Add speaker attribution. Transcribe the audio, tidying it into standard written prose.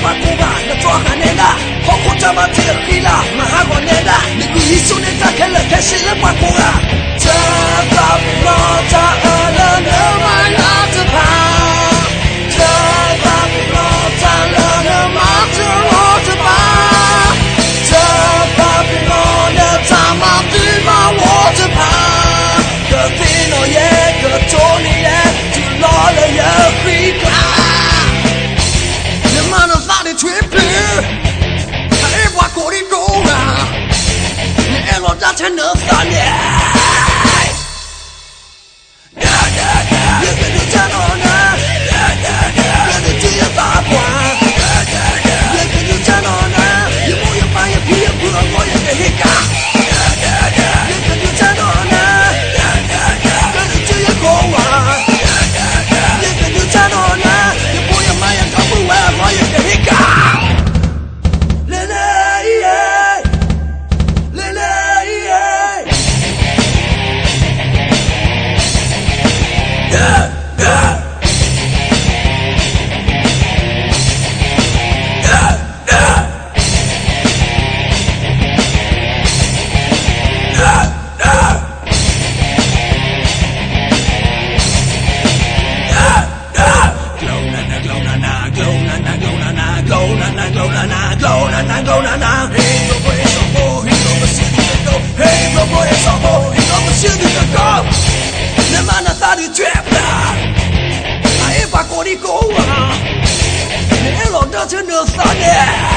Speaker 1: 把古巴那抓汉年的，好苦这把这黑了，马哈过年的，你故意兄弟打开了，开始了把古啊，这把比老扎了那马拉子爬，这把比老扎了那马子我子爬，这把比老的扎马地马我子爬，个地老爷个中年爷就老了也会爬。吹皮，还把锅里煮啊！你老家才能3年。一个就站到那，一个就要打官，一个就站到那，一模一般一皮一破，我也得黑干。一个就站到那，一个就要搞完，一个就站到那，一模一般也搞不完，我也得黑干。你把锅里搞啊！你老这才能3年。